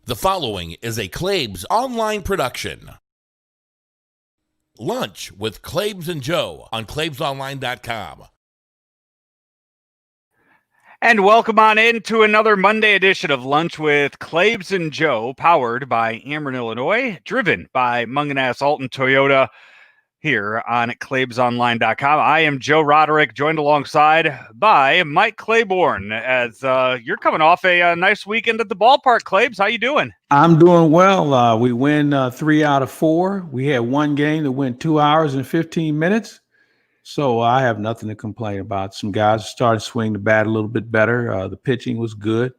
The following is a Claibs online production. Lunch with Claibs and Joe on claibsonline.com. And welcome on into another Monday edition of Lunch with Claibs and Joe, powered by Ameren, Illinois, driven by Munganess Alton Toyota here on claibsonline.com. I am Joe Roderick, joined alongside by Mike Claiborne, as you're coming off a nice weekend at the ballpark. Claibs, how you doing? I'm doing well. We win 3 out of 4. We had one game that went 2 hours and 15 minutes. So I have nothing to complain about. Some guys started to swing the bat a little bit better. The pitching was good.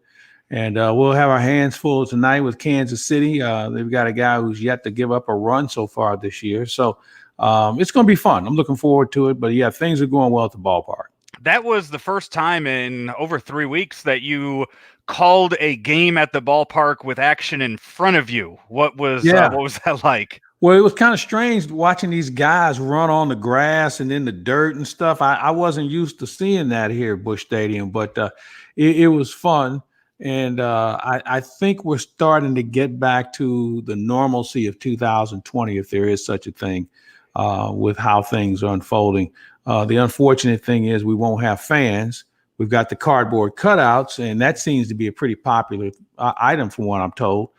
And we'll have our hands full tonight with Kansas City. They've got a guy who's yet to give up a run so far this year. So it's going to be fun. I'm looking forward to it. But, yeah, things are going well at the ballpark. That was the first time in over 3 weeks that you called a game at the ballpark with action in front of you. What was that like? Well, it was kind of strange watching these guys run on the grass and in the dirt and stuff. I wasn't used to seeing that here at Busch Stadium, but it was fun. And I think we're starting to get back to the normalcy of 2020, if there is such a thing, with how things are unfolding. The unfortunate thing is we won't have fans. We've got the cardboard cutouts, and that seems to be a pretty popular item from what I'm told.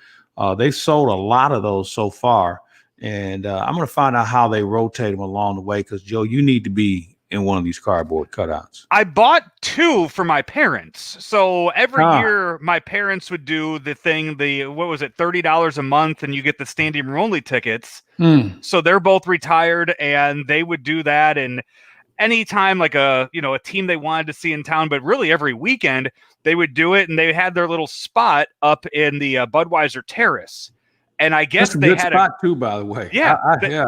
They've sold a lot of those so far. And I'm going to find out how they rotate them along the way because, Joe, you need to be in one of these cardboard cutouts. I bought 2 for my parents. So every year my parents would do the thing, what was it, $30 a month, and you get the standing room only tickets. So they're both retired, and they would do that. And anytime like a team they wanted to see in town, but really every weekend they would do it, and they had their little spot up in the Budweiser Terrace. And I guess that's a good spot too, by the way. Yeah,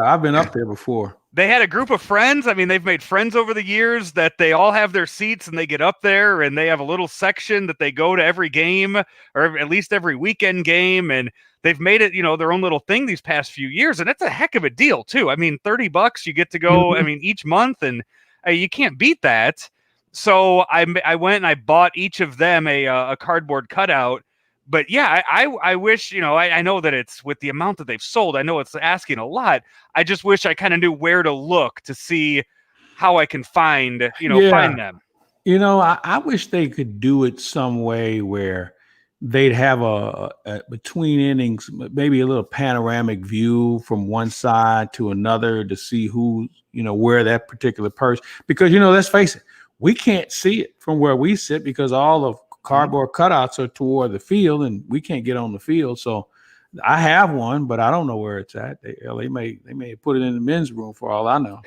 I've been up there before. They had a group of friends. I mean, they've made friends over the years that they all have their seats, and they get up there, and they have a little section that they go to every game, or at least every weekend game. And they've made it, their own little thing these past few years. And it's a heck of a deal too. I mean, $30 you get to go, each month, and you can't beat that. So I went and I bought each of them a cardboard cutout. But yeah, I wish, I know that it's with the amount that they've sold, I know it's asking a lot. I just wish I kind of knew where to look to see how I can find them. I wish they could do it some way where they'd have a between innings, maybe a little panoramic view from one side to another to see who, where that particular person, because, let's face it, we can't see it from where we sit because all of cardboard cutouts are toward the field, and we can't get on the field. So I have one, but I don't know where it's at. They may put it in the men's room for all I know.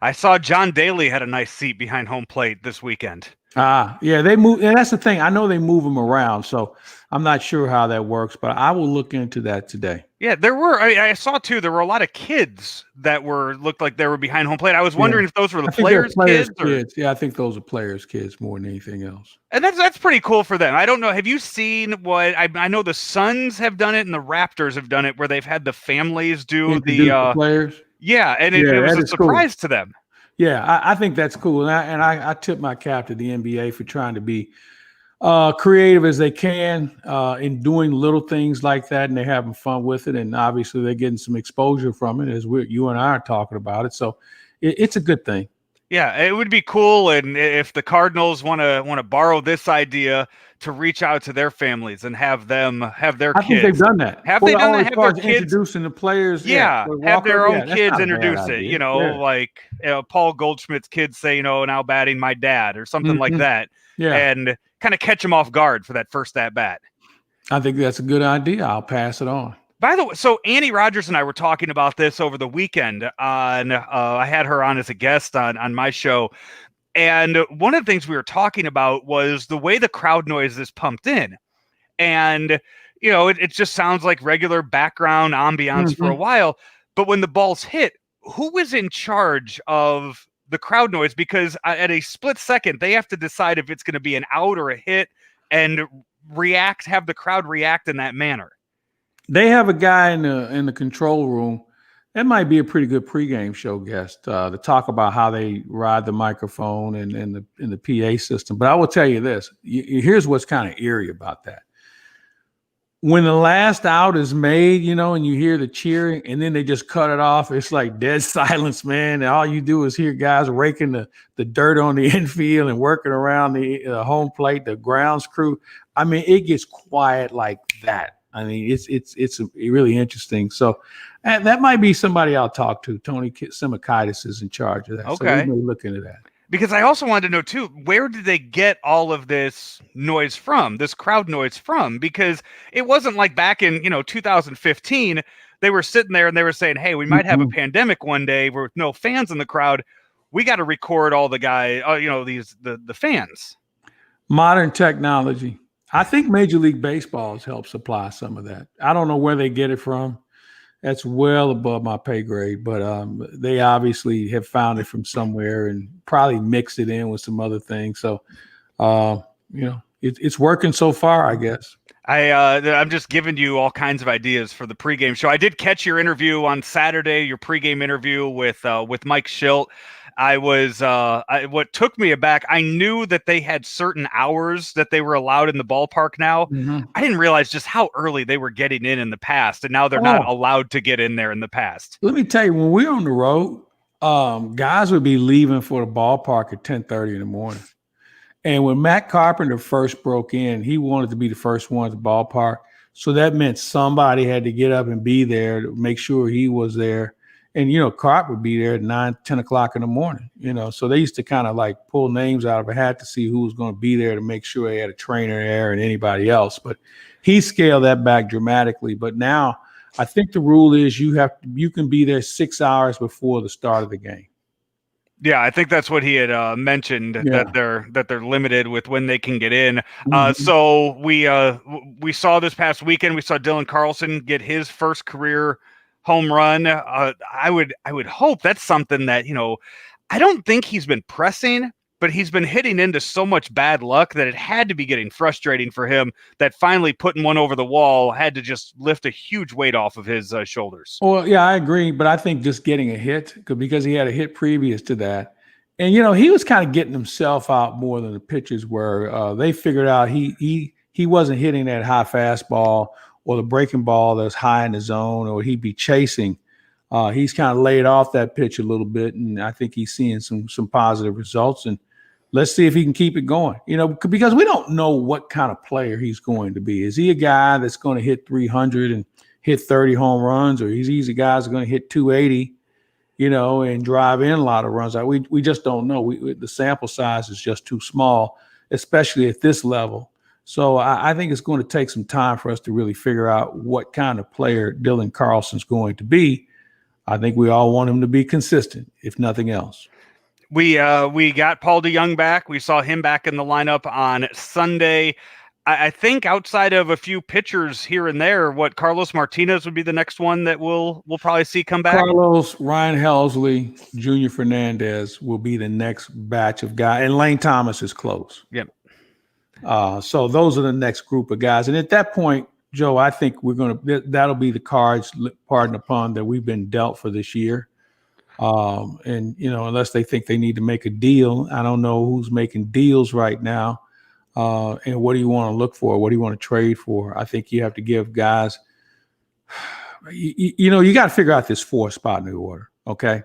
I saw John Daly had a nice seat behind home plate this weekend. Yeah, they move, and that's the thing. I know they move them around, so I'm not sure how that works, but I will look into that today. Yeah, there were. I saw too. There were a lot of kids that looked like they were behind home plate. I was wondering if those were the players' kids. Yeah, I think those are players' kids more than anything else. And that's pretty cool for them. I don't know. Have you seen what I know? The Suns have done it, and the Raptors have done it, where they've had the families do the players. Yeah, and it was a surprise to them. Yeah, I think that's cool, and I tip my cap to the NBA for trying to be creative as they can in doing little things like that, and they're having fun with it, and obviously they're getting some exposure from it as you and I are talking about it. So it's a good thing. Yeah, it would be cool, and if the Cardinals want to borrow this idea to reach out to their families and have their kids. I think they've done that. Have they done that? Have their kids introducing the players? Yeah, have their own kids introduce it. Like Paul Goldschmidt's kids say, now batting my dad or something like that. Yeah, and kind of catch them off guard for that first at bat. I think that's a good idea. I'll pass it on. By the way, so Annie Rogers and I were talking about this over the weekend. I had her on as a guest on my show. And one of the things we were talking about was the way the crowd noise is pumped in. And, it just sounds like regular background ambiance for a while. But when the ball's hit, who is in charge of the crowd noise? Because at a split second, they have to decide if it's going to be an out or a hit and have the crowd react in that manner. They have a guy in the control room. That might be a pretty good pregame show guest to talk about how they ride the microphone and in the PA system. But I will tell you this: here's what's kind of eerie about that. when the last out is made, and you hear the cheering and then they just cut it off, it's like dead silence, man. And all you do is hear guys raking the dirt on the infield and working around the home plate, the grounds crew. I mean, it gets quiet like that. I mean, it's really interesting. So that might be somebody I'll talk to. Tony Simakaitis is in charge of that. Okay. So we may look into that. Because I also wanted to know, too, where did they get all of this noise from, this crowd noise from? Because it wasn't like back in, 2015, they were sitting there and they were saying, hey, we might have a pandemic one day with no fans in the crowd. We got to record all the the fans. Modern technology. I think Major League Baseball has helped supply some of that. I don't know where they get it from. That's well above my pay grade, but they obviously have found it from somewhere and probably mixed it in with some other things. So, it's working so far, I guess. I'm just giving you all kinds of ideas for the pregame show. I did catch your interview on Saturday, your pregame interview with Mike Schilt. What took me aback, I knew that they had certain hours that they were allowed in the ballpark now. Mm-hmm. I didn't realize just how early they were getting in the past, and now they're not allowed to get in there in the past. Let me tell you, when we're on the road, guys would be leaving for the ballpark at 10:30 in the morning. And when Matt Carpenter first broke in, he wanted to be the first one at the ballpark. So that meant somebody had to get up and be there to make sure he was there. And, Carp would be there at 9, 10 o'clock in the morning, So they used to kind of like pull names out of a hat to see who was going to be there to make sure they had a trainer there and anybody else. But he scaled that back dramatically. But now I think the rule is you can be there 6 hours before the start of the game. Yeah, I think that's what he had mentioned, that they're limited with when they can get in. So we saw this past weekend, we saw Dylan Carlson get his first career home run. I would hope that's something that, I don't think he's been pressing, but he's been hitting into so much bad luck that it had to be getting frustrating for him, that finally putting one over the wall had to just lift a huge weight off of his shoulders. Well, yeah, I agree. But I think just getting a hit, because he had a hit previous to that. And, he was kind of getting himself out more than the pitchers were. They figured out he wasn't hitting that high fastball or the breaking ball that's high in the zone, or he'd be chasing. He's kind of laid off that pitch a little bit, and I think he's seeing some positive results. And let's see if he can keep it going, because we don't know what kind of player he's going to be. Is he a guy that's going to hit 300 and hit 30 home runs, or he's a guy that's going to hit 280, and drive in a lot of runs? We just don't know. The sample size is just too small, especially at this level. So I think it's going to take some time for us to really figure out what kind of player Dylan Carlson's going to be. I think we all want him to be consistent, if nothing else. We got Paul DeYoung back. We saw him back in the lineup on Sunday. I think outside of a few pitchers here and there, Carlos Martinez would be the next one that we'll probably see come back. Carlos, Ryan Helsley, Junior Fernandez will be the next batch of guys, and Lane Thomas is close. Yep. So those are the next group of guys. And at that point, Joe, I think that'll be the cards, pardon the pun, that we've been dealt for this year. And, unless they think they need to make a deal, I don't know who's making deals right now. And what do you want to look for? What do you want to trade for? I think you have to give guys, you got to figure out this 4th spot in the order. Okay.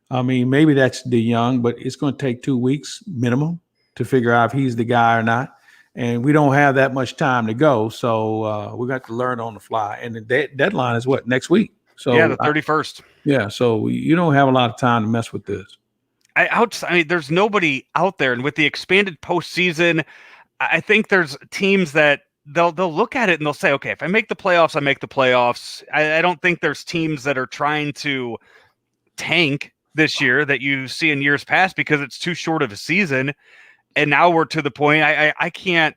I mean, maybe that's DeYoung, but it's going to take 2 weeks minimum to figure out if he's the guy or not. And we don't have that much time to go. So we got to learn on the fly. And the deadline is what, next week? So yeah, the 31st. So you don't have a lot of time to mess with this. I mean, there's nobody out there. And with the expanded postseason, I think there's teams that they'll look at it and they'll say, okay, if I make the playoffs, I make the playoffs. I don't think there's teams that are trying to tank this year that you see in years past because it's too short of a season. And now we're to the point I can't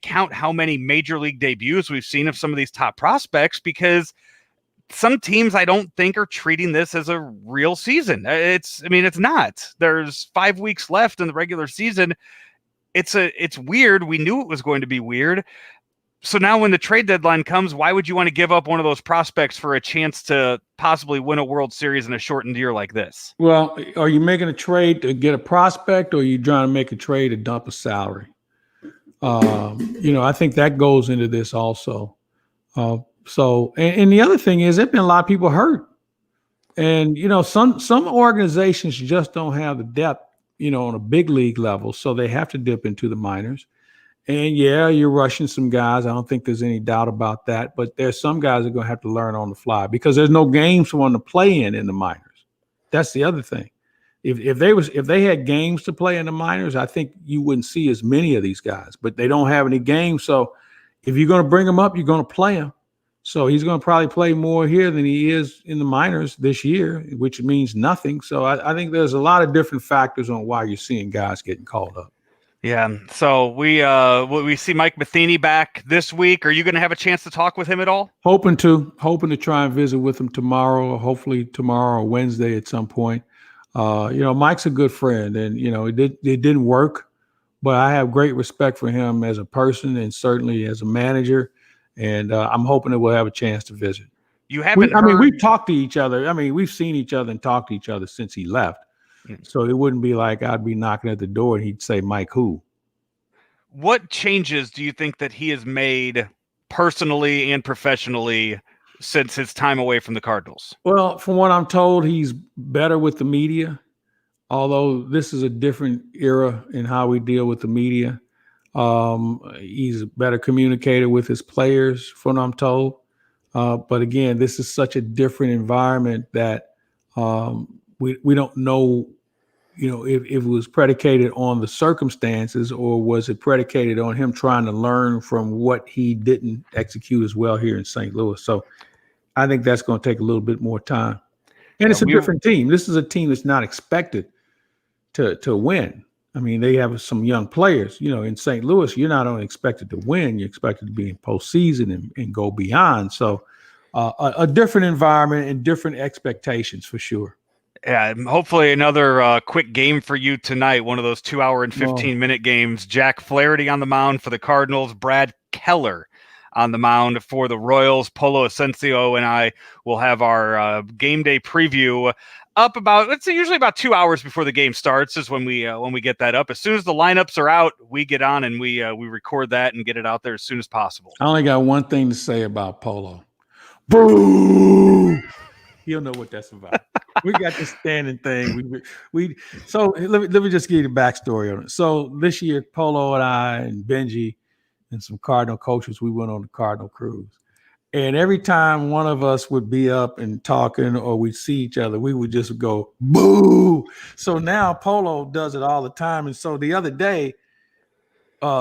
count how many major league debuts we've seen of some of these top prospects, because some teams I don't think are treating this as a real season. It's not. There's 5 weeks left in the regular season. It's weird. We knew it was going to be weird. So now when the trade deadline comes, why would you want to give up one of those prospects for a chance to possibly win a World Series in a shortened year like this? Well, are you making a trade to get a prospect, or are you trying to make a trade to dump a salary? I think that goes into this also. And the other thing is, there've been a lot of people hurt, and some organizations just don't have the depth, on a big league level, so they have to dip into the minors. And yeah, you're rushing some guys. I don't think there's any doubt about that. But there's some guys that are going to have to learn on the fly because there's no games for them to play in the minors. That's the other thing. If they had games to play in the minors, I think you wouldn't see as many of these guys. But they don't have any games, so if you're going to bring them up, you're going to play them. So he's going to probably play more here than he is in the minors this year, which means nothing. So I think there's a lot of different factors on why you're seeing guys getting called up. Yeah. So we see Mike Matheny back this week. Are you going to have a chance to talk with him at all? Hoping to try and visit with him tomorrow, or hopefully tomorrow or Wednesday at some point. Mike's a good friend, and it didn't work, but I have great respect for him as a person and certainly as a manager. And I'm hoping that we'll have a chance to visit. You haven't we've talked to each other. I mean, we've seen each other and talked to each other since he left. So it wouldn't be like I'd be knocking at the door and he'd say, Mike, who? What changes do you think that he has made personally and professionally since his time away from the Cardinals? Well, from what I'm told, he's better with the media, although this is a different era in how we deal with the media. He's a better communicator with his players, from what I'm told. But again, this is such a different environment that we don't know, if it was predicated on the circumstances or was it predicated on him trying to learn from what he didn't execute as well here in St. Louis. So I think that's going to take a little bit more time. And it's a different team. This is a team that's not expected to win. I mean, they have some young players. In St. Louis, you're not only expected to win, you're expected to be in postseason and go beyond. So a different environment and different expectations for sure. Yeah, hopefully another quick game for you tonight, one of those 2 hour and 15-minute games. Jack Flaherty on the mound for the Cardinals, Brad Keller on the mound for the Royals. Polo Asensio and I will have our game day preview up about, let's say, usually about 2 hours before the game starts is when we get that up. As soon as the lineups are out, we get on and we record that and get it out there as soon as possible. I only got one thing to say about Polo. Boo! He'll know what that's about. We got this standing thing. So let me just give you the backstory on it. So this year, Polo and I and Benji and some Cardinal coaches, we went on the Cardinal cruise. And every time one of us would be up and talking or we'd see each other, we would just go, boo. So now Polo does it all the time. And so the other day,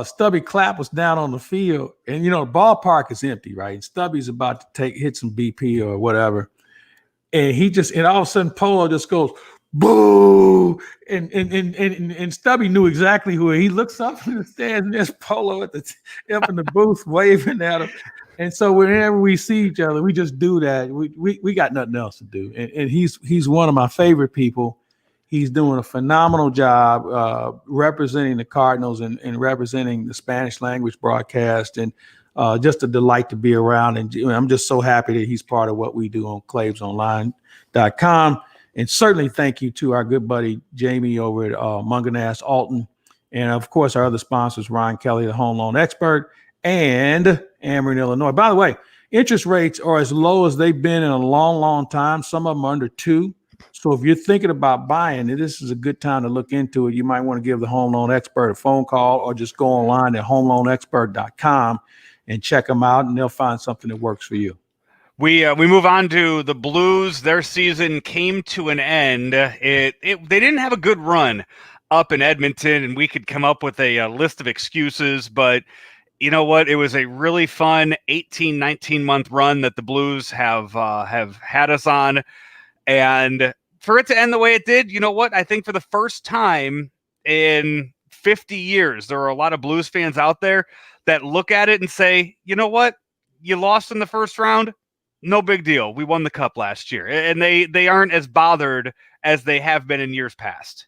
Stubby Clapp was down on the field and, the ballpark is empty, right? And Stubby's about to hit some BP or whatever. And all of a sudden Polo just goes, boo. And Stubby knew exactly who he looks up in the stands and there's Polo up in the booth waving at him. And so whenever we see each other, we just do that. We got nothing else to do. And he's one of my favorite people. He's doing a phenomenal job representing the Cardinals and representing the Spanish language broadcast, and just a delight to be around. And I'm just so happy that he's part of what we do on claibsonline.com. And certainly thank you to our good buddy Jamie over at Munganast Alton. And of course, our other sponsors, Ron Kelly, the home loan expert, and Ameren, Illinois. By the way, interest rates are as low as they've been in a long, long time. Some of them are under 2. So if you're thinking about buying, this is a good time to look into it. You might want to give the home loan expert a phone call or just go online at homeloanexpert.com and check them out, and they'll find something that works for you. We move on to the Blues. Their season came to an end. They didn't have a good run up in Edmonton, and we could come up with a list of excuses, but you know what? It was a really fun 18, 19-month run that the Blues have had us on. And for it to end the way it did, you know what? I think for the first time in 50 years, there are a lot of Blues fans out there that look at it and say, you know what? You lost in the first round. No big deal. We won the cup last year. And they aren't as bothered as they have been in years past.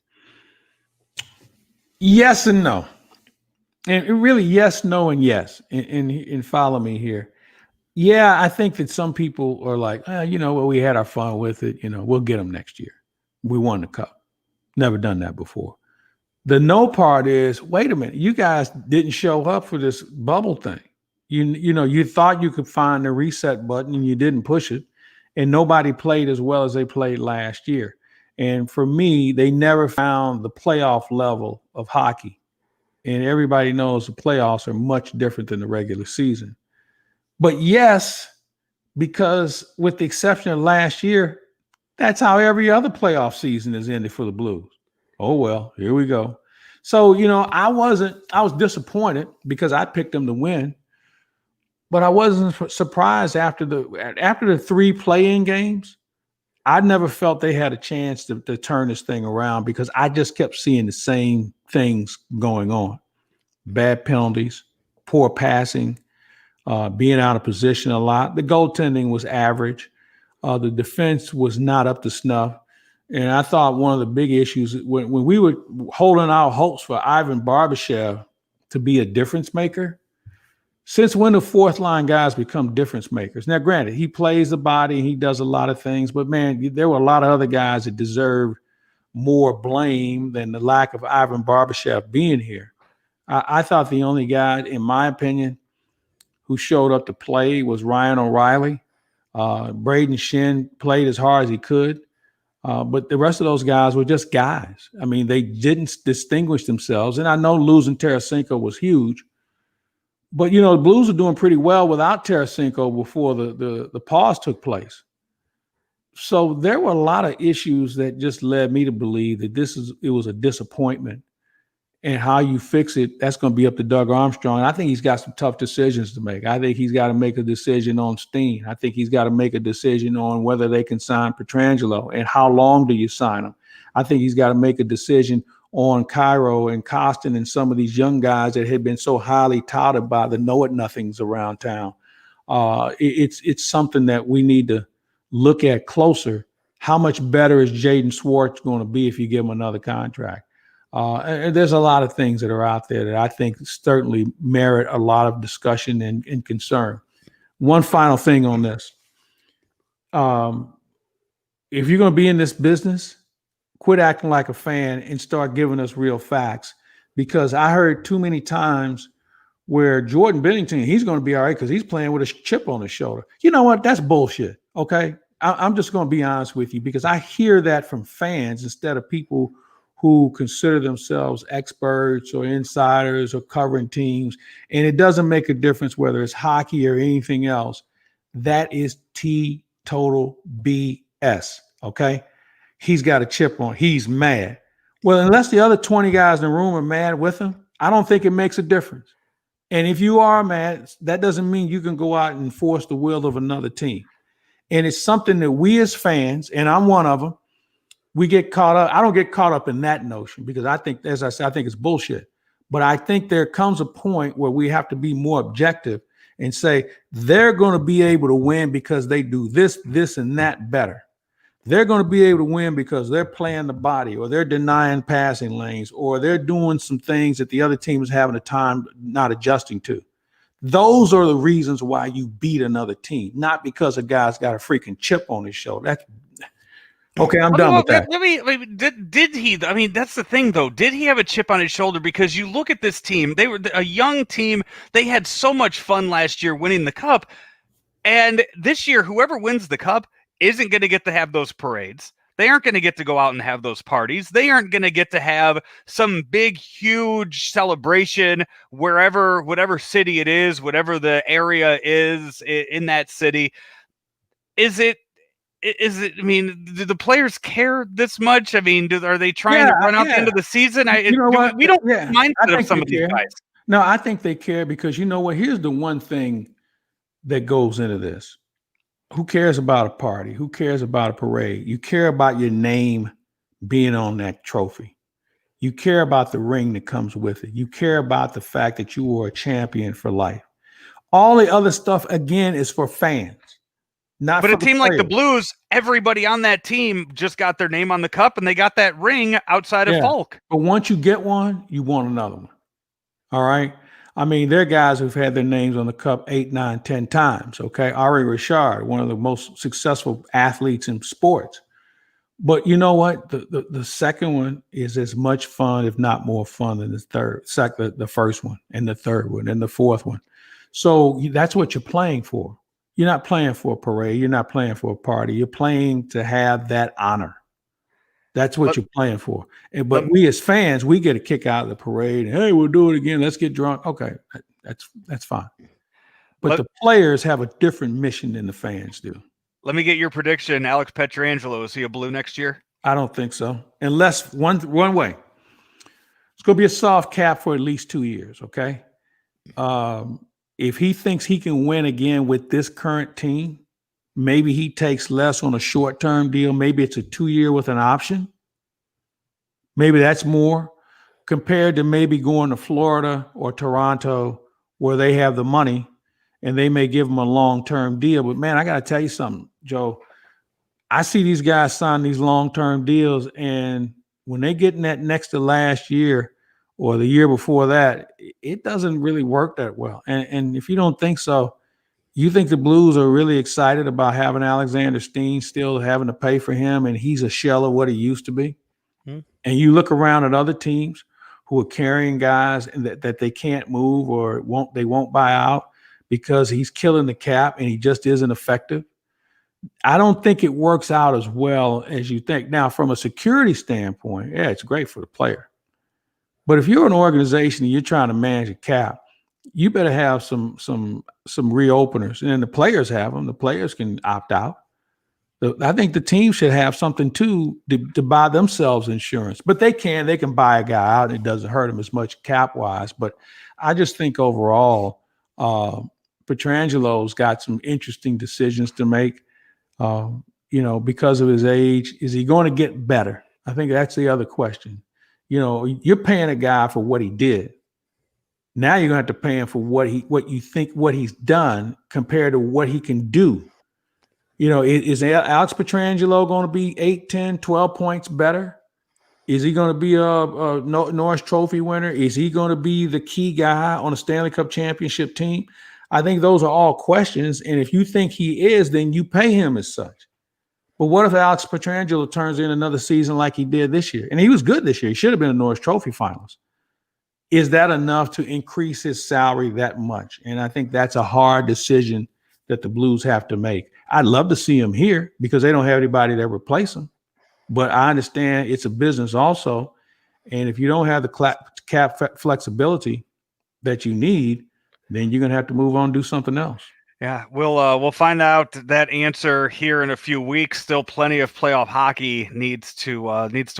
Yes and no. And really, yes, no, and yes. And follow me here. Yeah, I think that some people are like, we had our fun with it. We'll get them next year. We won the cup. Never done that before. The no part is, wait a minute, you guys didn't show up for this bubble thing. You thought you could find the reset button and you didn't push it, and nobody played as well as they played last year. And for me, they never found the playoff level of hockey. And everybody knows the playoffs are much different than the regular season. But yes, because with the exception of last year, that's how every other playoff season is ended for the Blues. Oh, well, here we go. So, I was disappointed because I picked them to win, but I wasn't surprised after the 3 play-in games. I never felt they had a chance to turn this thing around because I just kept seeing the same things going on. Bad penalties, poor passing, being out of position a lot. The goaltending was average. The defense was not up to snuff. And I thought one of the big issues when we were holding our hopes for Ivan Barbashev to be a difference maker, since when do fourth line guys become difference makers? Now, granted, he plays the body and he does a lot of things, but man, there were a lot of other guys that deserved more blame than the lack of Ivan Barbashev being here. I thought the only guy, in my opinion, who showed up to play was Ryan O'Reilly. Braden Shin played as hard as he could. But the rest of those guys were just guys. I mean, they didn't distinguish themselves. And I know losing Tarasenko was huge. But, the Blues are doing pretty well without Tarasenko before the pause took place. So there were a lot of issues that just led me to believe that it was a disappointment. And how you fix it, that's going to be up to Doug Armstrong. And I think he's got some tough decisions to make. I think he's got to make a decision on Steen. I think he's got to make a decision on whether they can sign Pietrangelo and how long do you sign him. I think he's got to make a decision on Cairo and Costin and some of these young guys that had been so highly touted by the know-it-nothings around town. It's something that we need to look at closer. How much better is Jaden Schwartz going to be if you give him another contract? And there's a lot of things that are out there that I think certainly merit a lot of discussion and concern. One final thing on this. If you're going to be in this business, quit acting like a fan and start giving us real facts, because I heard too many times where Jordan Bennington, he's going to be all right because he's playing with a chip on his shoulder. You know what? That's bullshit. Okay. I'm just going to be honest with you because I hear that from fans instead of people who consider themselves experts or insiders or covering teams. And it doesn't make a difference whether it's hockey or anything else. That is total BS. Okay. He's got a chip on. He's mad. Well, unless the other 20 guys in the room are mad with him, I don't think it makes a difference. And if you are mad, that doesn't mean you can go out and force the will of another team. And it's something that we as fans, and I'm one of them, we get caught up. I don't get caught up in that notion because I think, as I said, I think it's bullshit. But I think there comes a point where we have to be more objective and say they're going to be able to win because they do this, this, and that better. They're going to be able to win because they're playing the body or they're denying passing lanes or they're doing some things that the other team is having a time not adjusting to. Those are the reasons why you beat another team, not because a guy's got a freaking chip on his shoulder. That's okay. I'm done with that. Did he? I mean, that's the thing, though. Did he have a chip on his shoulder? Because you look at this team; they were a young team. They had so much fun last year winning the cup, and this year, whoever wins the cup isn't going to get to have those parades. They aren't going to get to go out and have those parties. They aren't going to get to have some big, huge celebration wherever, whatever city it is, whatever the area is in that city. Is it? I mean, do the players care this much? I mean, are they trying to run out the end of the season? We don't mind some of these guys. No, I think they care because you know what? Here's the one thing that goes into this. Who cares about a party? Who cares about a parade? You care about your name being on that trophy. You care about the ring that comes with it. You care about the fact that you were a champion for life. All the other stuff, again, is for fans. But a team like the Blues, everybody on that team just got their name on the cup and they got that ring outside of Falk. But once you get one, you want another one. All right. I mean, there are guys who've had their names on the cup 8, 9, 10 times. Okay. Ari Richard, one of the most successful athletes in sports. But you know what? The second one is as much fun, if not more fun than the first one and the third one and the fourth one. So that's what you're playing for. You're not playing for a parade. You're not playing for a party. You're playing to have that honor. That's what you're playing for. But we as fans, we get a kick out of the parade. And, hey, we'll do it again. Let's get drunk. Okay, that's fine. But the players have a different mission than the fans do. Let me get your prediction. Alex Pietrangelo, is he a Blue next year? I don't think so. Unless one way. It's going to be a soft cap for at least 2 years, okay? If he thinks he can win again with this current team, maybe he takes less on a short-term deal. Maybe it's a 2-year with an option. Maybe that's more compared to maybe going to Florida or Toronto where they have the money and they may give him a long-term deal. But, man, I got to tell you something, Joe. I see these guys sign these long-term deals, and when they get in that next to last year or the year before that, it doesn't really work that well. And if you don't think so, you think the Blues are really excited about having Alexander Steen, still having to pay for him, and he's a shell of what he used to be? Mm-hmm. And you look around at other teams who are carrying guys and that they can't move or they won't buy out because he's killing the cap and he just isn't effective. I don't think it works out as well as you think. Now, from a security standpoint, yeah, it's great for the player. But if you're an organization and you're trying to manage a cap, you better have some reopeners. And the players have them. The players can opt out. I think the team should have something too to buy themselves insurance. But they can buy a guy out and it doesn't hurt them as much cap-wise. But I just think overall, Pietrangelo's got some interesting decisions to make. Because of his age, is he going to get better? I think that's the other question. You're paying a guy for what he did. Now you're going to have to pay him for what he's done compared to what he can do. Is Alex Pietrangelo going to be 8, 10, 12 points better? Is he going to be a Norris Trophy winner? Is he going to be the key guy on a Stanley Cup championship team? I think those are all questions. And if you think he is, then you pay him as such. But what if Alex Pietrangelo turns in another season like he did this year? And he was good this year. He should have been a Norris Trophy finalist. Is that enough to increase his salary that much? And I think that's a hard decision that the Blues have to make. I'd love to see him here because they don't have anybody to replace him. But I understand it's a business also. And if you don't have the cap flexibility that you need, then you're going to have to move on and do something else. Yeah, we'll find out that answer here in a few weeks. Still plenty of playoff hockey needs to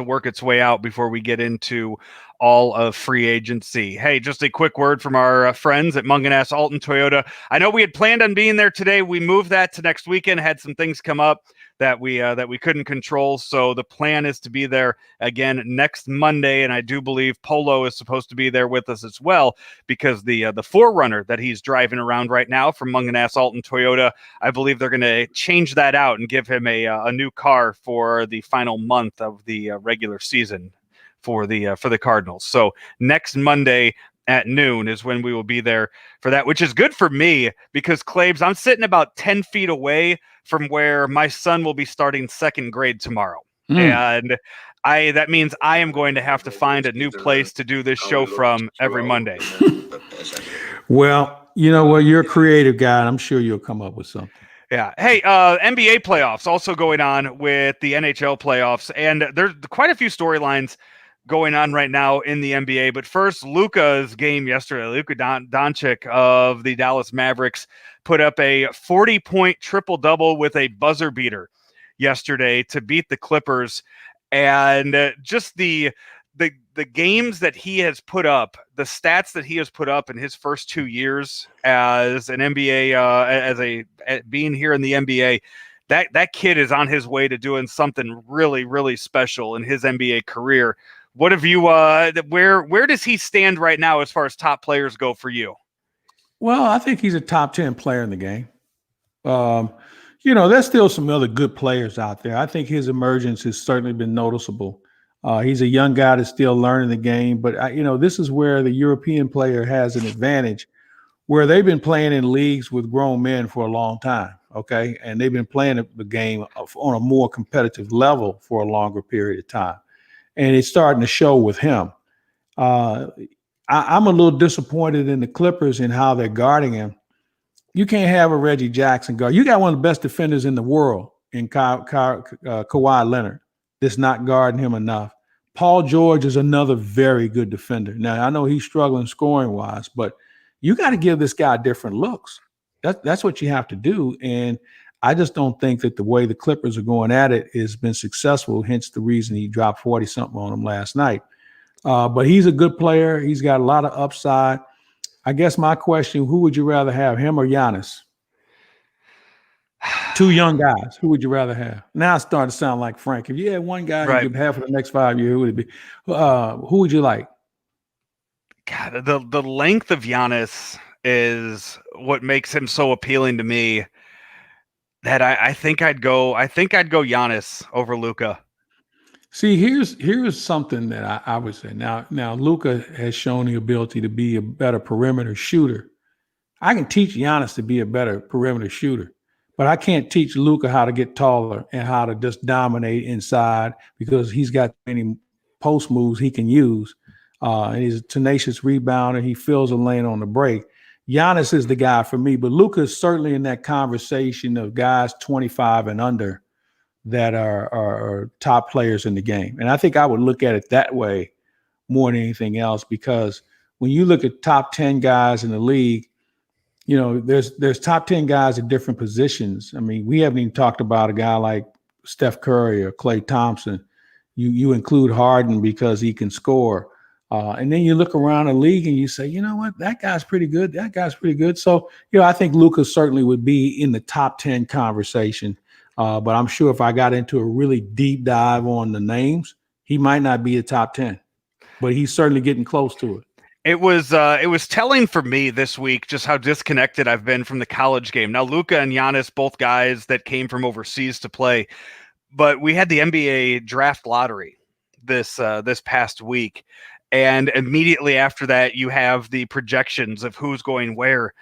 work its way out before we get into all of free agency. Hey, just a quick word from our friends at Munganess Alton Toyota. I know we had planned on being there today. We moved that to next weekend, had some things come up that we couldn't control. So the plan is to be there again next Monday. And I do believe Polo is supposed to be there with us as well, because the 4Runner that he's driving around right now from Munganess Alton Toyota, I believe they're going to change that out and give him a new car for the final month of the regular season for the Cardinals. So next Monday at noon is when we will be there for that, which is good for me because, Claibs, I'm sitting about 10 feet away from where my son will be starting second grade tomorrow. And that means I am going to have to find a new place to do this show from every Monday. Well, you know what? You're a creative guy, and I'm sure you'll come up with something. Yeah. Hey, NBA playoffs also going on with the NHL playoffs, and there's quite a few storylines going on right now in the NBA. But first, Luka's game yesterday. Luka Doncic of the Dallas Mavericks put up a 40-point triple-double with a buzzer beater yesterday to beat the Clippers. And just the games that he has put up, the stats that he has put up in his first 2 years as an NBA, being here in the NBA, that kid is on his way to doing something really, really special in his NBA career. What have you? Where does he stand right now as far as top players go for you? Well, I think he's a top 10 player in the game. There's still some other good players out there. I think his emergence has certainly been noticeable. He's a young guy that's still learning the game, but this is where the European player has an advantage, where they've been playing in leagues with grown men for a long time. Okay, and they've been playing the game on a more competitive level for a longer period of time. And it's starting to show with him. I'm a little disappointed in the Clippers and how they're guarding him. You can't have a Reggie Jackson guard. You got one of the best defenders in the world in Kawhi Leonard that's not guarding him enough. Paul George is another very good defender. Now, I know he's struggling scoring-wise, but you got to give this guy different looks. That's what you have to do. And I just don't think that the way the Clippers are going at it has been successful, hence the reason he dropped 40-something on them last night. But he's a good player. He's got a lot of upside. I guess my question, who would you rather have, him or Giannis? Two young guys. Who would you rather have? Now it's starting to sound like Frank. If you had one guy you could have for the next 5 years, who would it be? Who would you like? God, the length of Giannis is what makes him so appealing to me. That I think I'd go Giannis over Luka. See, here's something that I would say. Now Luka has shown the ability to be a better perimeter shooter. I can teach Giannis to be a better perimeter shooter, but I can't teach Luka how to get taller and how to just dominate inside because he's got many post moves he can use. And he's a tenacious rebounder. He fills a lane on the break. Giannis is the guy for me, but Luka is certainly in that conversation of guys 25 and under that are top players in the game. And I think I would look at it that way more than anything else, because when you look at top 10 guys in the league, you know, there's top 10 guys at different positions. I mean, we haven't even talked about a guy like Steph Curry or Klay Thompson. You include Harden because he can score. And then you look around the league and you say, you know what, that guy's pretty good. That guy's pretty good. So, you know, I think Luka certainly would be in the top 10 conversation. But I'm sure if I got into a really deep dive on the names, he might not be a top 10, but he's certainly getting close to it. It was telling for me this week just how disconnected I've been from the college game. Now, Luka and Giannis, both guys that came from overseas to play, but we had the NBA draft lottery this past week. And immediately after that, you have the projections of who's going where.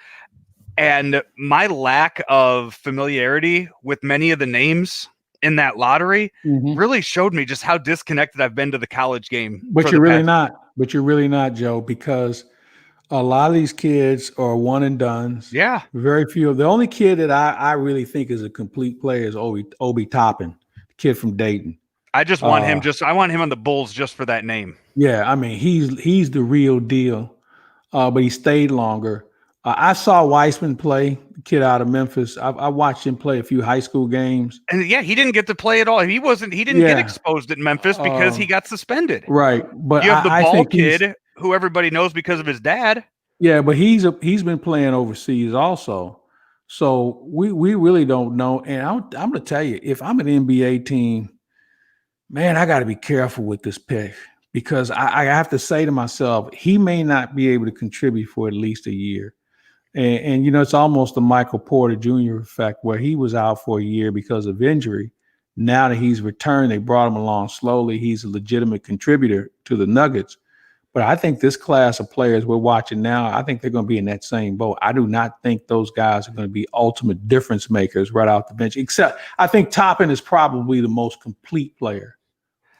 And my lack of familiarity with many of the names in that lottery really showed me just how disconnected I've been to the college game. But you're really not. But you're really not, Joe, because a lot of these kids are one and dones. Yeah. Very few. The only kid that I really think is a complete player is Obi Toppin, the kid from Dayton. I just want him I want him on the Bulls just for that name. Yeah, I mean, he's the real deal. But he stayed longer. I saw Weissman play, the kid out of Memphis. I watched him play a few high school games. And yeah, he didn't get to play at all. He didn't get exposed at Memphis because he got suspended. Right. But you have the ball kid who everybody knows because of his dad. Yeah, but he's been playing overseas also. So we really don't know. And I'm going to tell you, if I'm an NBA team, man, I got to be careful with this pick, because I have to say to myself, he may not be able to contribute for at least a year. And you know, it's almost the Michael Porter Jr. effect, where he was out for a year because of injury. Now that he's returned, they brought him along slowly. He's a legitimate contributor to the Nuggets. But I think this class of players we're watching now, I think they're going to be in that same boat. I do not think those guys are going to be ultimate difference makers right out the bench, except I think Toppin is probably the most complete player,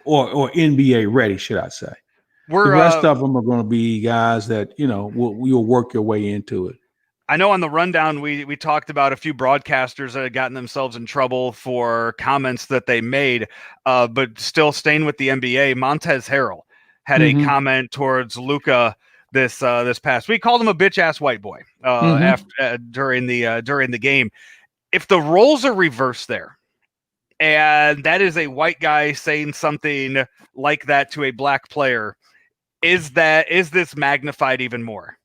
or NBA ready, should I say. The rest of them are going to be guys that, you know, you'll work your way into it. I know on the rundown, we talked about a few broadcasters that had gotten themselves in trouble for comments that they made, but still staying with the NBA, Montez Harrell had a comment towards Luka this past week. Called him a bitch ass white boy during the game. If the roles are reversed there, and that is a white guy saying something like that to a black player, is this magnified even more?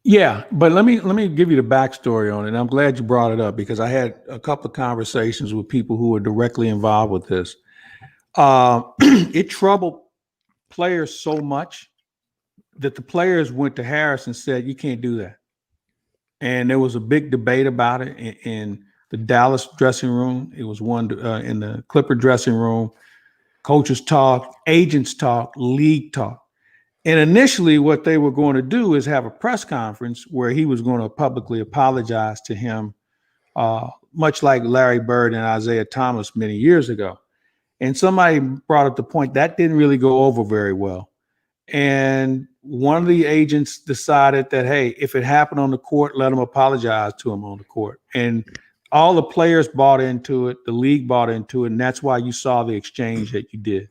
Yeah, but let me give you the backstory on it. And I'm glad you brought it up, because I had a couple of conversations with people who were directly involved with this. It troubled players so much that the players went to Harris and said, you can't do that. And there was a big debate about it in the Dallas dressing room. It was one in the Clipper dressing room. Coaches talk, agents talk, league talk. And initially what they were going to do is have a press conference where he was going to publicly apologize to him, much like Larry Bird and Isaiah Thomas many years ago. And somebody brought up the point that didn't really go over very well. And one of the agents decided that, hey, if it happened on the court, let them apologize to him on the court. And all the players bought into it. The league bought into it. And that's why you saw the exchange that you did.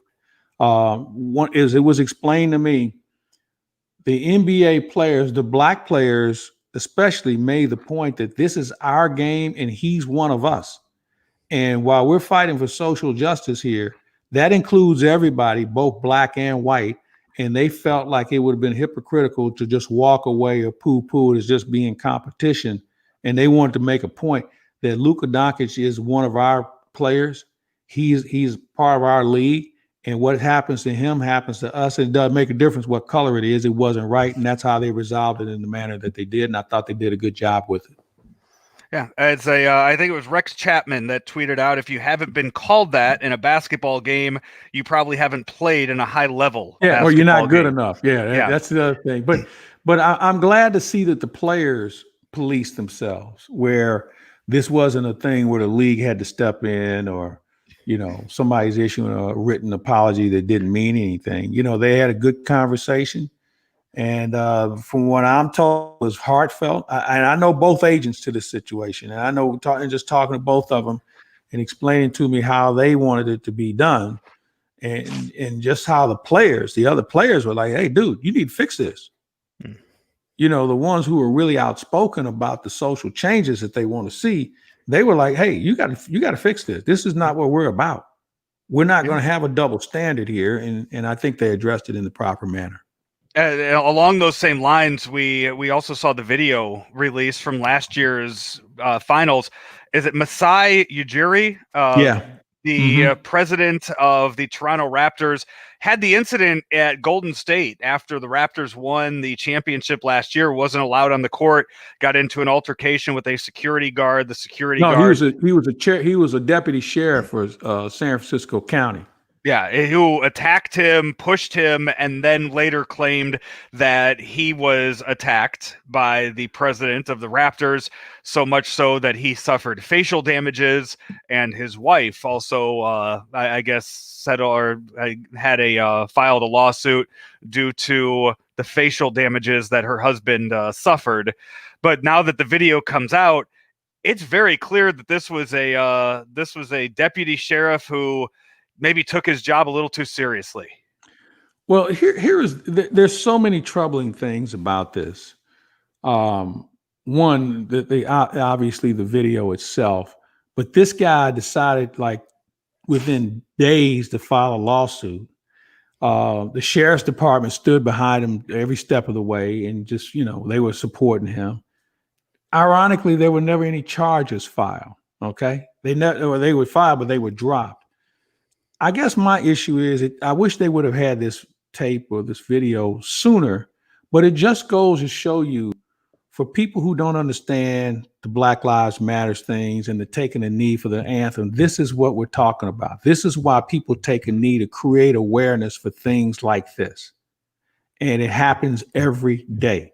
It was explained to me, the NBA players, the black players especially, made the point that this is our game and he's one of us. And while we're fighting for social justice here, that includes everybody, both black and white. And they felt like it would have been hypocritical to just walk away or poo-poo it as just being competition. And they wanted to make a point that Luka Doncic is one of our players. He's part of our league. And what happens to him happens to us. It doesn't make a difference what color it is. It wasn't right. And that's how they resolved it in the manner that they did. And I thought they did a good job with it. Yeah, it's I think it was Rex Chapman that tweeted out, if you haven't been called that in a basketball game, you probably haven't played in a high level. Yeah, or you're not good game. enough. Yeah, that's the other thing. But I'm glad to see that the players police themselves, where this wasn't a thing where the league had to step in, or somebody's issuing a written apology that didn't mean anything. They had a good conversation. And from what I'm told, it was heartfelt. And I know both agents to this situation. And I know talking to both of them and explaining to me how they wanted it to be done. And just how the other players were like, hey, dude, you need to fix this. The ones who were really outspoken about the social changes that they want to see, they were like, hey, you got to fix this. This is not what we're about. We're not going to have a double standard here. And I think they addressed it in the proper manner. Along those same lines, we also saw the video release from last year's finals. Is it Masai Ujiri? The president of the Toronto Raptors had the incident at Golden State after the Raptors won the championship last year, wasn't allowed on the court, got into an altercation with a security guard. He was a deputy sheriff for San Francisco County. Yeah, who attacked him, pushed him, and then later claimed that he was attacked by the president of the Raptors, so much so that he suffered facial damages, and his wife also, I guess, filed a lawsuit due to the facial damages that her husband suffered. But now that the video comes out, it's very clear that this was a deputy sheriff who maybe took his job a little too seriously. Well, there's so many troubling things about this. One, that obviously the video itself, but this guy decided like within days to file a lawsuit. The sheriff's department stood behind him every step of the way, and just, they were supporting him. Ironically, there were never any charges filed. Okay. They would file, but they were dropped. I guess my issue is I wish they would have had this tape or this video sooner, but it just goes to show you, for people who don't understand the Black Lives Matters things and the taking a knee for the anthem, this is what we're talking about. This is why people take a knee, to create awareness for things like this. And it happens every day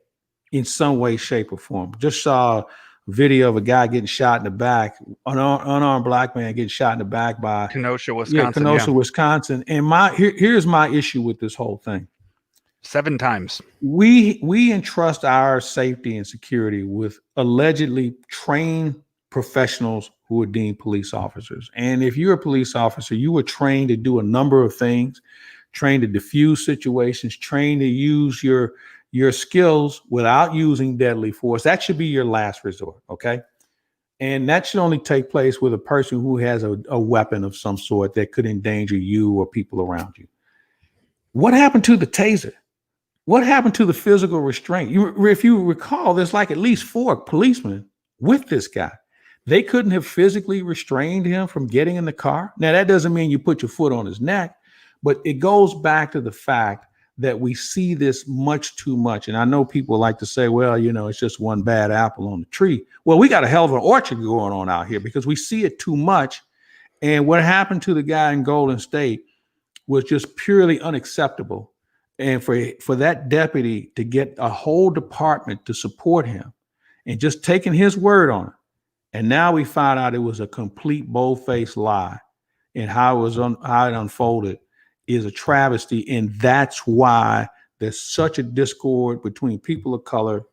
in some way, shape, or form. Just saw a video of a guy getting shot in the back, an unarmed black man getting shot in the back by Kenosha, Wisconsin. Wisconsin. And here's my issue with this whole thing. 7 times. We entrust our safety and security with allegedly trained professionals who are deemed police officers. And if you're a police officer, you were trained to do a number of things, trained to diffuse situations, trained to use your skills without using deadly force. That should be your last resort, okay? And that should only take place with a person who has a weapon of some sort that could endanger you or people around you. What happened to the taser? What happened to the physical restraint? If you recall, there's like at least 4 policemen with this guy. They couldn't have physically restrained him from getting in the car. Now, that doesn't mean you put your foot on his neck, but it goes back to the fact that we see this much too much. And I know people like to say, well, it's just one bad apple on the tree. Well, we got a hell of an orchard going on out here because we see it too much. And what happened to the guy in Golden State was just purely unacceptable. And for that deputy to get a whole department to support him and just taking his word on it. And now we find out it was a complete bold-faced lie, and how it unfolded is a travesty. And that's why the there's such a discord between people of color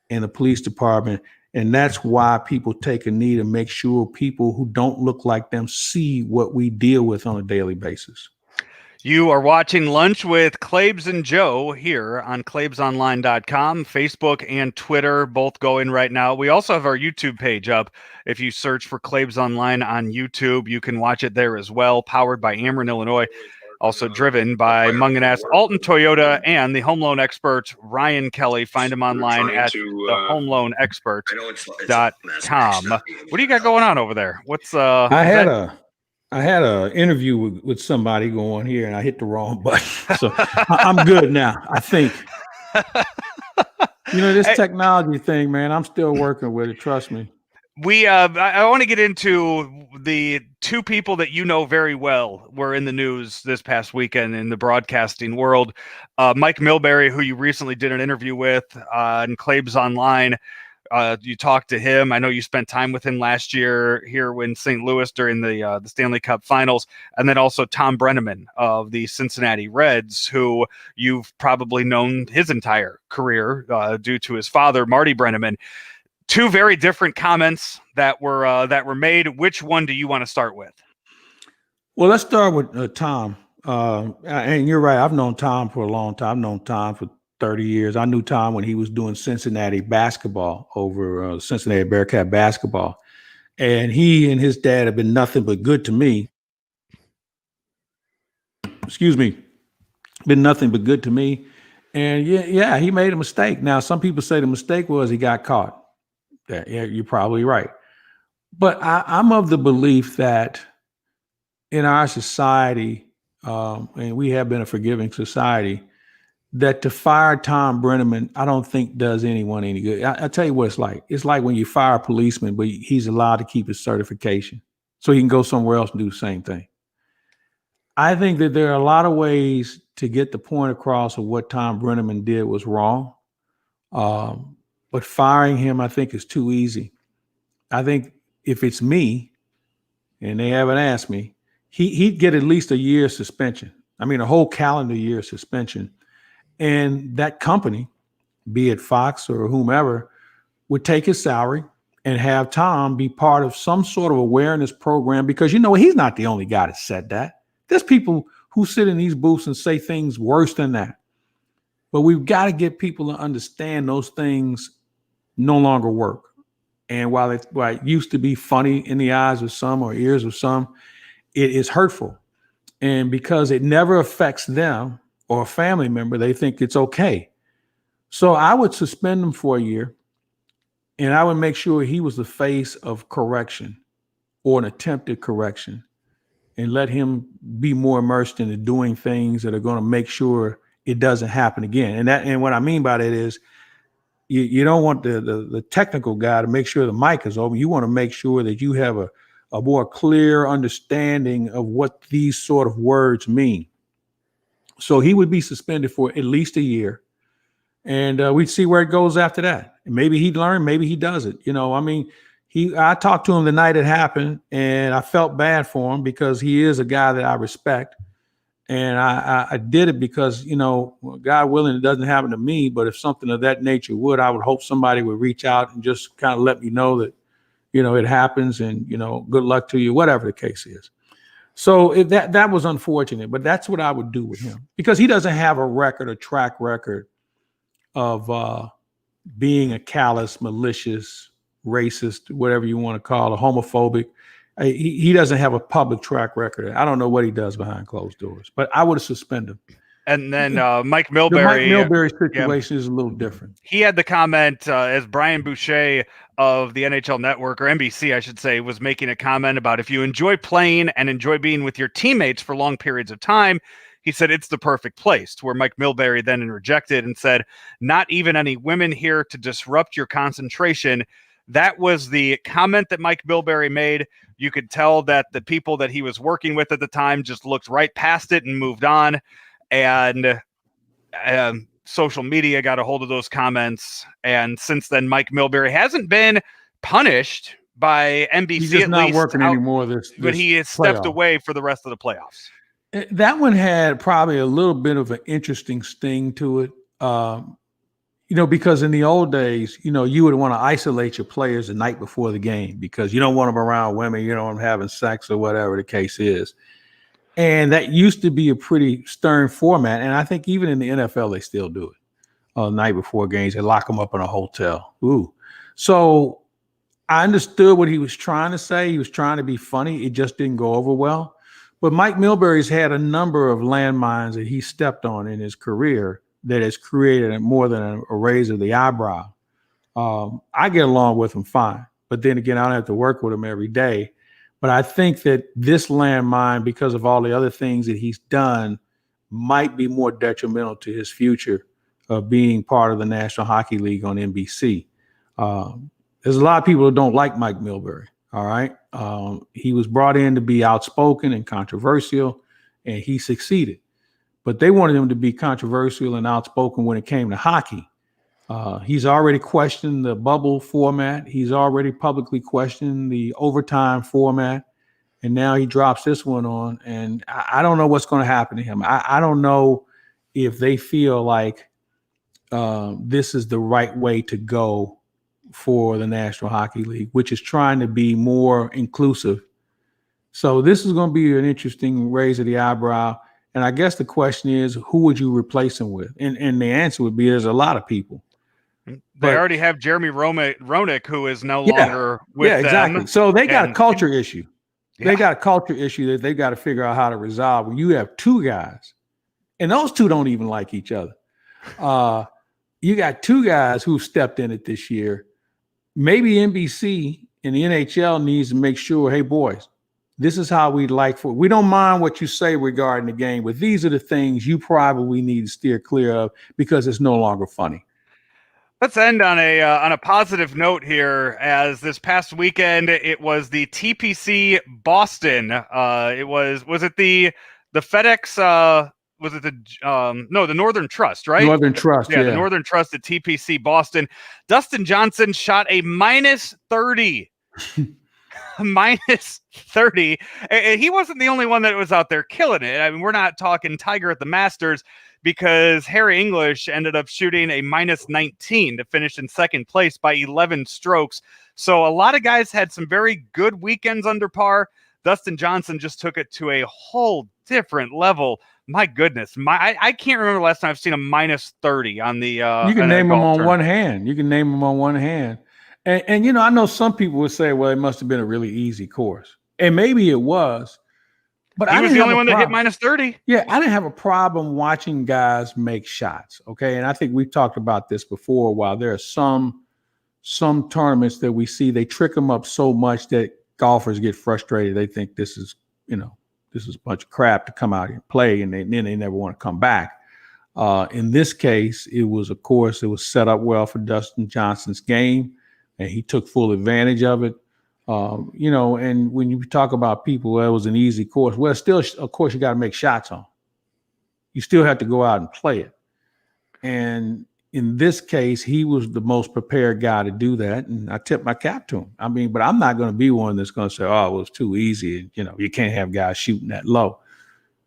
and the police department. And that's why people take a knee to make sure people who don't look like them see what we deal with on a daily basis. You are watching Lunch with Claibs and Joe here on claibsonline.com, Facebook and Twitter, both going right now. We also have our YouTube page up. If you search for Claibs Online on YouTube, you can watch it there as well, powered by Ameren, Illinois. Also driven by Munganess, Alton Toyota, and the home loan expert, Ryan Kelly. Find him online at thehomeloanexpert.com. What do you got going on over there? What's I had a interview with somebody going here, and I hit the wrong button. So I'm good now, I think. This technology thing, man, I'm still working with it. Trust me. I want to get into the two people that you know very well were in the news this past weekend in the broadcasting world. Mike Milbury, who you recently did an interview with on Claibs Online. You talked to him. I know you spent time with him last year here in St. Louis during the Stanley Cup Finals. And then also Tom Brenneman of the Cincinnati Reds, who you've probably known his entire career due to his father, Marty Brenneman. Two very different comments that were made. Which one do you want to start with? Well, let's start with Tom. And you're right. I've known Tom for a long time. I've known Tom for 30 years. I knew Tom when he was doing Cincinnati basketball over Cincinnati Bearcat basketball. And he and his dad have been nothing but good to me. Been nothing but good to me. And yeah, he made a mistake. Now, some people say the mistake was he got caught. Yeah, you're probably right. But I'm of the belief that in our society, and we have been a forgiving society, that to fire Tom Brenneman, I don't think does anyone any good. I tell you what it's like. It's like when you fire a policeman, but he's allowed to keep his certification so he can go somewhere else and do the same thing. I think that there are a lot of ways to get the point across of what Tom Brenneman did was wrong. But firing him, I think, is too easy. I think if it's me, and they haven't asked me, he'd get at least a year suspension. I mean, a whole calendar year suspension. And that company, be it Fox or whomever, would take his salary and have Tom be part of some sort of awareness program, because he's not the only guy that said that. There's people who sit in these booths and say things worse than that. But we've got to get people to understand those things no longer work. And while it used to be funny in the eyes of some or ears of some, it is hurtful. And because it never affects them or a family member, they think it's okay. So I would suspend him for a year, and I would make sure he was the face of correction or an attempted correction, and let him be more immersed into doing things that are going to make sure it doesn't happen again. And what I mean by that is you don't want the technical guy to make sure the mic is open. You want to make sure that you have a more clear understanding of what these sort of words mean. So he would be suspended for at least a year, and we'd see where it goes after that. And maybe he'd learn, maybe he doesn't. I talked to him the night it happened, and I felt bad for him because he is a guy that I respect. And I did it because, God willing, it doesn't happen to me. But if something of that nature would, I would hope somebody would reach out and just kind of let me know that, it happens, and, good luck to you, whatever the case is. So that was unfortunate, but that's what I would do with him, because he doesn't have a track record of being a callous, malicious, racist, whatever you want to call it, homophobic. He doesn't have a public track record. I don't know what he does behind closed doors, but I would have suspended him. And then Mike Milbury. The Mike Milbury situation is a little different. He had the comment as Brian Boucher of the NHL Network, or NBC, I should say, was making a comment about if you enjoy playing and enjoy being with your teammates for long periods of time, he said it's the perfect place. To where Mike Milbury then interjected and said, "Not even any women here to disrupt your concentration." That was the comment that Mike Milbury made. You could tell that the people that he was working with at the time just looked right past it and moved on. And social media got a hold of those comments. And since then, Mike Milbury hasn't been punished by NBC. He's just not working anymore. But he has stepped away for the rest of the playoffs. That one had probably a little bit of an interesting sting to it. um, because in the old days, you would want to isolate your players the night before the game because you don't want them around women, you don't want them having sex or whatever the case is. And that used to be a pretty stern format. And I think even in the NFL, they still do it. The night before games, they lock them up in a hotel. Ooh. So I understood what he was trying to say. He was trying to be funny. It just didn't go over well. But Mike Milbury's had a number of landmines that he stepped on in his career that has created more than a raise of the eyebrow. I get along with him fine, but then again, I don't have to work with him every day. But I think that this landmine, because of all the other things that he's done, might be more detrimental to his future of being part of the National Hockey League on NBC. There's a lot of people who don't like Mike Milbury. All right. He was brought in to be outspoken and controversial, and he succeeded. But they wanted him to be controversial and outspoken when it came to hockey. He's already questioned the bubble format. He's already publicly questioned the overtime format. And now he drops this one on. And I don't know what's going to happen to him. I don't know if they feel like this is the right way to go for the National Hockey League, which is trying to be more inclusive. So this is going to be an interesting raise of the eyebrow. And I guess the question is, who would you replace him with? And the answer would be there's a lot of people. They already have Jeremy Roenick, who is no longer with them. Yeah, exactly. So they got a culture issue. Yeah. They got a culture issue that they got to figure out how to resolve. When you have two guys, and those two don't even like each other. You got two guys who stepped in it this year. Maybe NBC and the NHL needs to make sure, hey, boys, this is how we'd like we don't mind what you say regarding the game, but these are the things you probably need to steer clear of because it's no longer funny. Let's end on a positive note here. As this past weekend, it was the TPC Boston. It was it the FedEx? Was it the Northern Trust, right? Northern Trust, yeah. The Northern Trust at TPC Boston. Dustin Johnson shot a -30. -30. And he wasn't the only one that was out there killing it. I mean, we're not talking Tiger at the Masters, because Harry English ended up shooting a -19 to finish in second place by 11 strokes. So a lot of guys had some very good weekends under par. Dustin Johnson just took it to a whole different level. My goodness. I can't remember the last time I've seen a -30 on the you can name them on one hand. You can name them on one hand. And I know some people would say, well, it must have been a really easy course. And maybe it was. But he was the only one that hit -30. Yeah, I didn't have a problem watching guys make shots. Okay. And I think we've talked about this before. While there are some tournaments that we see, they trick them up so much that golfers get frustrated. They think this is a bunch of crap to come out and play, and then they never want to come back. In this case, it was set up well for Dustin Johnson's game, and he took full advantage of it. And when you talk about people, well, it was an easy course. Well, still, of course, you got to make shots on. You still have to go out and play it. And in this case, he was the most prepared guy to do that. And I tip my cap to him. I mean, but I'm not going to be one that's going to say, oh, it was too easy. You can't have guys shooting that low.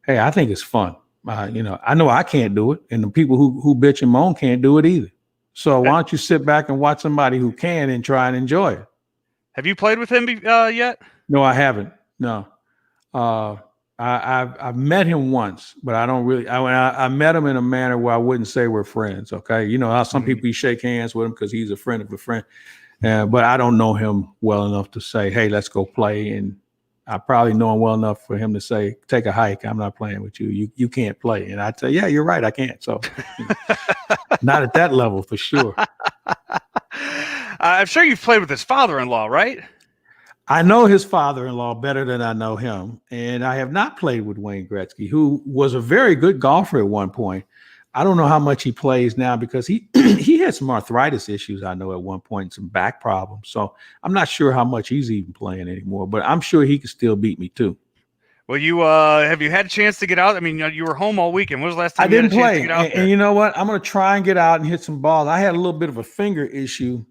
Hey, I think it's fun. I know I can't do it. And the people who bitch and moan can't do it either. So why don't you sit back and watch somebody who can and try and enjoy it? Have you played with him yet? No, I haven't. No. I've met him once, but I don't really. I met him in a manner where I wouldn't say we're friends. Okay, you know how some people you shake hands with him because he's a friend of a friend, but I don't know him well enough to say, "Hey, let's go play." And I probably know him well enough for him to say, "Take a hike. I'm not playing with you. You can't play." And I'd say, "Yeah, you're right. I can't." So, not at that level for sure. I'm sure you've played with his father-in-law, right? I know his father-in-law better than I know him, and I have not played with Wayne Gretzky, who was a very good golfer at one point. I don't know how much he plays now because he had some arthritis issues, I know, at one point, some back problems. So I'm not sure how much he's even playing anymore, but I'm sure he could still beat me too. Well, have you had a chance to get out? I mean, you were home all weekend. When was the last time you had a chance play. To get out there? And you know what? I'm going to try and get out and hit some balls. I had a little bit of a finger issue.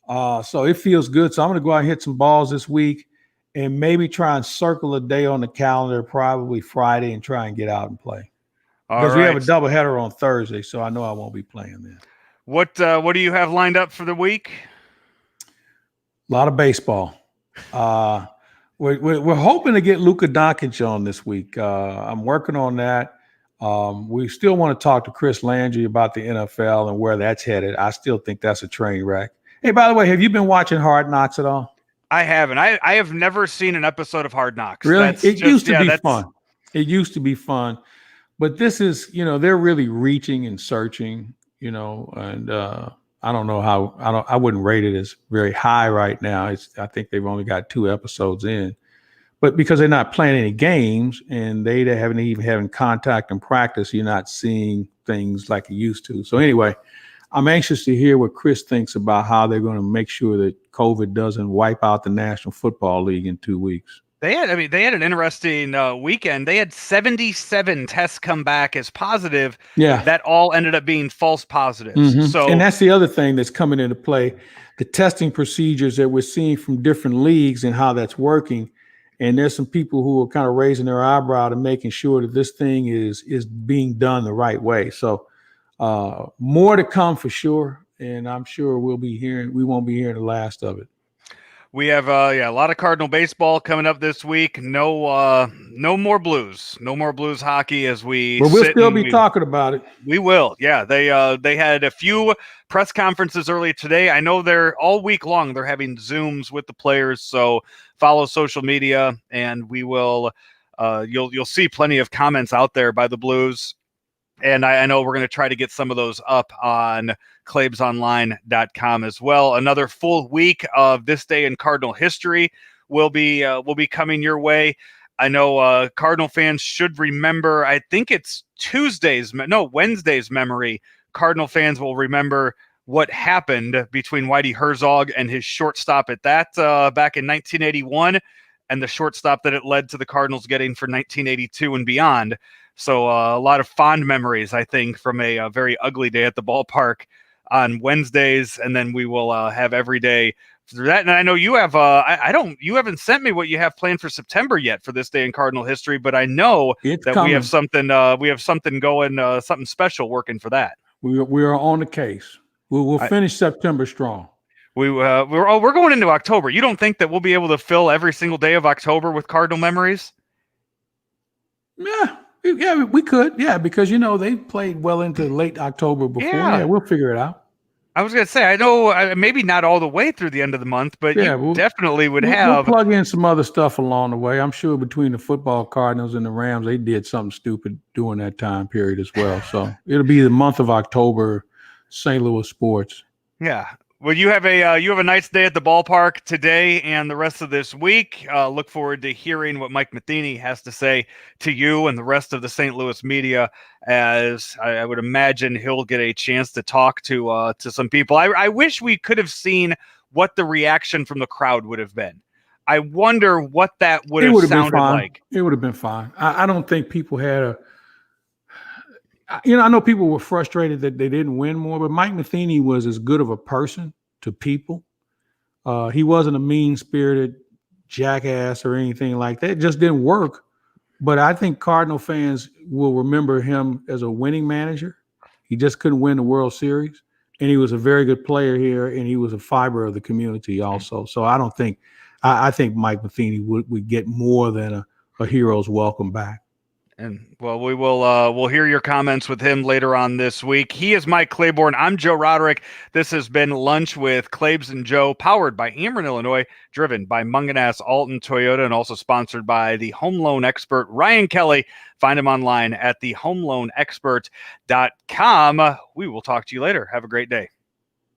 So it feels good. So I'm going to go out and hit some balls this week and maybe try and circle a day on the calendar, probably Friday, and try and get out and play. All Because we have a right. doubleheader on Thursday, so I know I won't be playing then. What do you have lined up for the week? A lot of baseball. We're hoping to get Luka Doncic on this week. I'm working on that. We still want to talk to Chris Landry about the NFL and where that's headed. I still think that's a train wreck. Hey, by the way, have you been watching Hard Knocks at all? I haven't. I have never seen an episode of Hard Knocks. Really? That's It used to be that's fun. It used to be fun. But this is, they're really reaching and searching, and I don't know how I wouldn't rate it as very high right now. I think they've only got 2 episodes in. But because they're not playing any games and they haven't even having contact and practice, you're not seeing things like you used to. So anyway, I'm anxious to hear what Chris thinks about how they're going to make sure that COVID doesn't wipe out the National Football League in 2 weeks. They had an interesting weekend. They had 77 tests come back as positive. Yeah. That all ended up being false positives. Mm-hmm. So, and that's the other thing that's coming into play, the testing procedures that we're seeing from different leagues and how that's working. And there's some people who are kind of raising their eyebrow to making sure that this thing is being done the right way. So more to come for sure. And I'm sure we won't be hearing the last of it. We have a lot of Cardinal baseball coming up this week. No more Blues. No more Blues hockey as we But we'll still be talking about it. We will. Yeah. They had a few press conferences earlier today. I know they're all week long. They're having Zooms with the players. So follow social media and we will you'll see plenty of comments out there by the Blues. And I know we're going to try to get some of those up on claibsonline.com as well. Another full week of This Day in Cardinal History will be coming your way. I know Cardinal fans should remember, I think it's Wednesday's memory. Cardinal fans will remember what happened between Whitey Herzog and his shortstop at that back in 1981 and the shortstop that it led to the Cardinals getting for 1982 and beyond. So a lot of fond memories, I think, from a very ugly day at the ballpark on Wednesdays, and then we will have every day through that. And I know you have you haven't sent me what you have planned for September yet for This Day in Cardinal History, but I know it's that coming. we have something going, something special working for that. We are on the case. We'll finish September strong. We're going into October. You don't think that we'll be able to fill every single day of October with Cardinal memories? Yeah, we could. Yeah, because they played well into late October before. Yeah, we'll figure it out. I was going to say, I know maybe not all the way through the end of the month, but you definitely would have. We'll plug in some other stuff along the way. I'm sure between the football Cardinals and the Rams, they did something stupid during that time period as well. So it'll be the month of October, St. Louis sports. Yeah. Well, you have a nice day at the ballpark today and the rest of this week. Look forward to hearing what Mike Matheny has to say to you and the rest of the St. Louis media, as I would imagine he'll get a chance to talk to some people. I wish we could have seen what the reaction from the crowd would have been. I wonder what that would have sounded like. It would have been fine. I don't think people had I know people were frustrated that they didn't win more, but Mike Matheny was as good of a person to people. He wasn't a mean-spirited jackass or anything like that. It just didn't work. But I think Cardinal fans will remember him as a winning manager. He just couldn't win the World Series. And he was a very good player here, and he was a fiber of the community also. So I think Mike Matheny would get more than a hero's welcome back. And well, we'll hear your comments with him later on this week. He is Mike Claiborne. I'm Joe Roderick. This has been Lunch with Claibs and Joe, powered by Ameren, Illinois, driven by Munganess Alton Toyota, and also sponsored by the home loan expert Ryan Kelly. Find him online at thehomeloanexpert.com. We will talk to you later. Have a great day.